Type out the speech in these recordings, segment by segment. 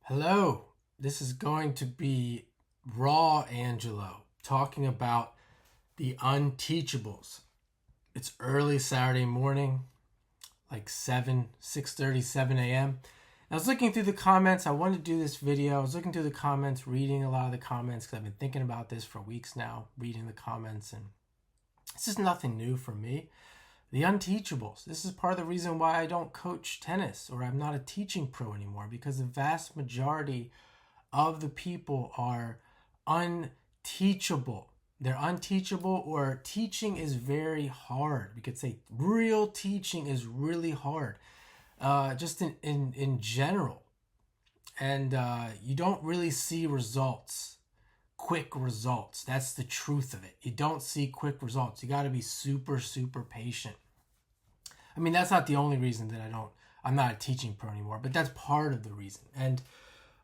Hello, this is going to be Raw Angelo talking about the unteachables. It's early Saturday morning, like 6:30, 7 a.m. I was looking through the comments. I wanted to do this video. I was looking through the comments, reading a lot of the comments because I've been thinking about this for weeks now, reading the comments, and this is nothing new for me. The unteachables. This is part of the reason why I don't coach tennis or I'm not a teaching pro anymore, because the vast majority of the people are unteachable. They're unteachable, or teaching is very hard. We could say real teaching is really hard, just in general. And you don't really see results, quick results. That's the truth of it. You don't see quick results. You got to be super, super patient. I mean, that's not the only reason that I'm not a teaching pro anymore, but that's part of the reason. And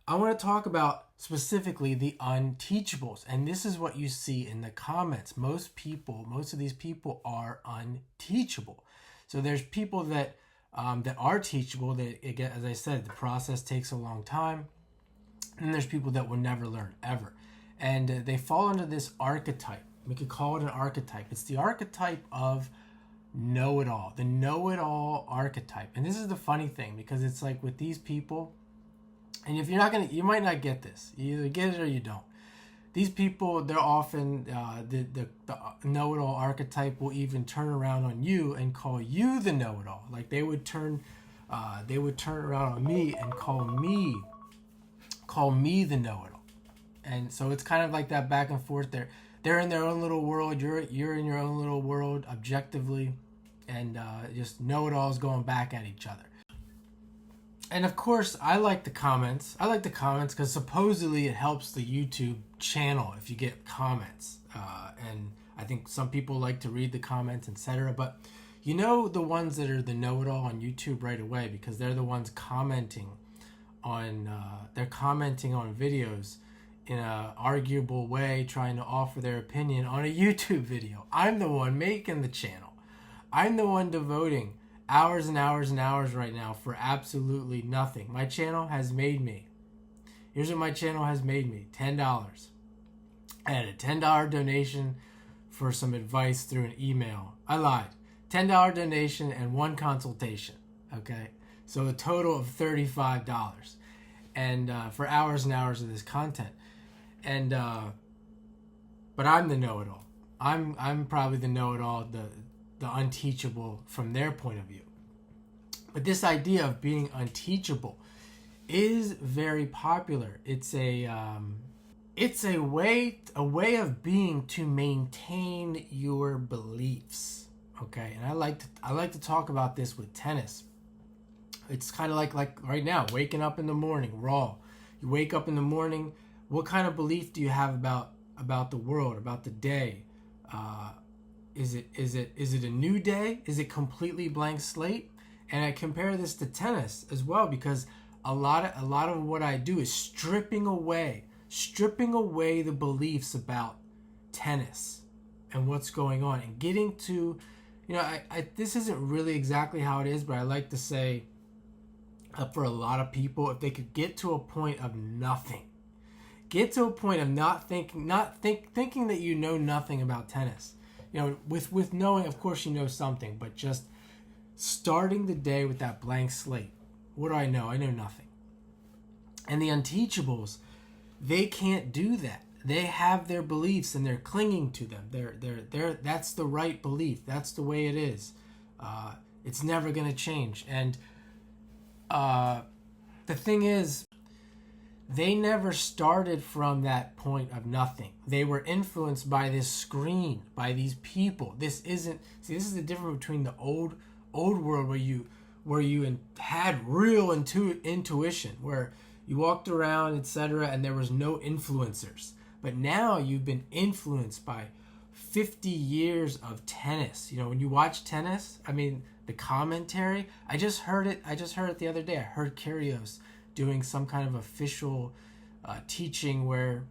I want to talk about specifically the unteachables. And this is what you see in the comments. Most of these people are unteachable. So there's people that are teachable. That, again, as I said, the process takes a long time. And there's people that will never learn, ever. And they fall into this archetype. We could call it an archetype. It's the archetype of know-it-all, the know-it-all archetype. And this is the funny thing, because it's like with these people, and if you're not gonna, you might not get this. You either get it or you don't. These people, they're often the know-it-all archetype will even turn around on you and call you the know-it-all. Like they would turn around on me and call me the know-it-all. And so it's kind of like that back and forth there. They're in their own little world. You're in your own little world objectively, and just know-it-alls going back at each other. And of course, I like the comments. I like the comments because supposedly it helps the YouTube channel if you get comments. And I think some people like to read the comments, etc. But you know the ones that are the know-it-all on YouTube right away, because they're the ones commenting on videos in a arguable way, trying to offer their opinion on a YouTube video. I'm the one making the channel. I'm the one devoting hours and hours and hours right now for absolutely nothing. My channel has made me. Here's what my channel has made me. $10. I had a $10 donation for some advice through an email. I lied. $10 donation and one consultation. Okay? So a total of $35. And for hours and hours of this content. And but I'm the know-it-all. I'm probably the know-it-all, the unteachable from their point of view. But this idea of being unteachable is very popular. It's a way of being to maintain your beliefs. Okay, and I like to talk about this with tennis. It's kind of like right now, waking up in the morning, raw. You wake up in the morning. What kind of belief do you have about the world, about the day? Is it a new day? Is it completely blank slate? And I compare this to tennis as well, because a lot of what I do is stripping away the beliefs about tennis and what's going on, and getting to, I this isn't really exactly how it is, but I like to say, for a lot of people, if they could get to a point of nothing. Get to a point of not thinking that you know nothing about tennis. With knowing, of course, you know something, but just starting the day with that blank slate. What do I know? I know nothing. And the unteachables, they can't do that. They have their beliefs and they're clinging to them. They're that's the right belief. That's the way it is. It's never going to change. And the thing is, they never started from that point of nothing. They were influenced by this screen, by these people. This is the difference between the old world where you had real intuition, where you walked around, etc., and there was no influencers. But now you've been influenced by 50 years of tennis. When you watch tennis, I mean, the commentary, I just heard it the other day. I heard Kyrgios doing some kind of official teaching where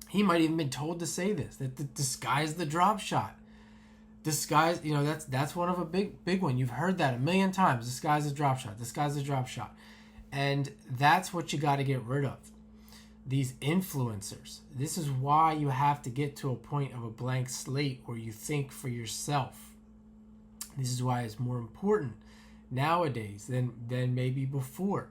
he might even been told to say this, that disguise the drop shot. Disguise, that's one of a big one. You've heard that a million times. Disguise the drop shot. Disguise the drop shot. And that's what you got to get rid of. These influencers. This is why you have to get to a point of a blank slate where you think for yourself. This is why it's more important nowadays than maybe before.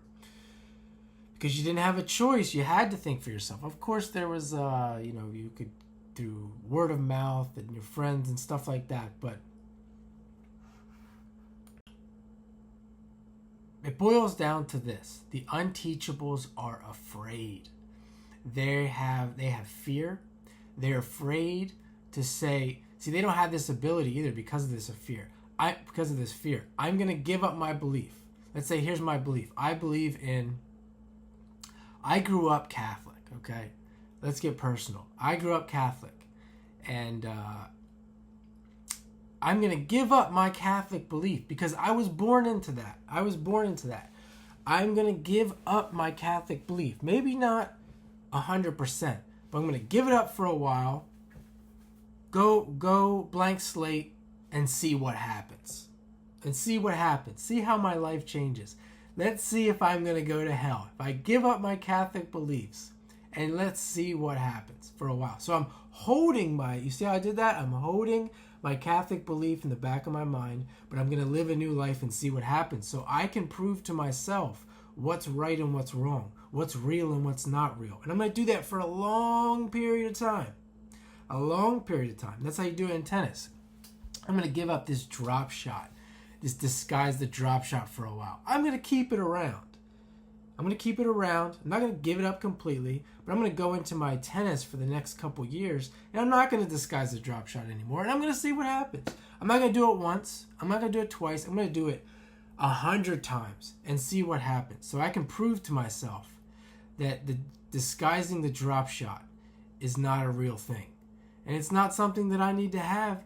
Because you didn't have a choice. You had to think for yourself. Of course, there was, you could through word of mouth and your friends and stuff like that. But it boils down to this. The unteachables are afraid. They have fear. They're afraid to say, see, they don't have this ability either because of this fear. Because of this fear, I'm going to give up my belief. Let's say, here's my belief. I grew up Catholic, okay? Let's get personal. I grew up Catholic. And I'm going to give up my Catholic belief because I was born into that. I'm going to give up my Catholic belief. Maybe not 100%, but I'm going to give it up for a while. Go blank slate and see what happens. See how my life changes. Let's see if I'm going to go to hell. If I give up my Catholic beliefs, and let's see what happens for a while. So I'm holding you see how I did that? I'm holding my Catholic belief in the back of my mind, but I'm going to live a new life and see what happens. So I can prove to myself what's right and what's wrong, what's real and what's not real. And I'm going to do that for a long period of time. That's how you do it in tennis. I'm going to give up this drop shot, this disguise the drop shot for a while. I'm going to keep it around. I'm not going to give it up completely, but I'm going to go into my tennis for the next couple years, and I'm not going to disguise the drop shot anymore, and I'm going to see what happens. I'm not going to do it once. I'm not going to do it twice. I'm going to do it 100 times and see what happens. So I can prove to myself that disguising the drop shot is not a real thing. And it's not something that I need to have.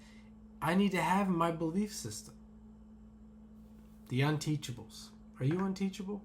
I need to have in my belief system. The unteachables. Are you unteachable?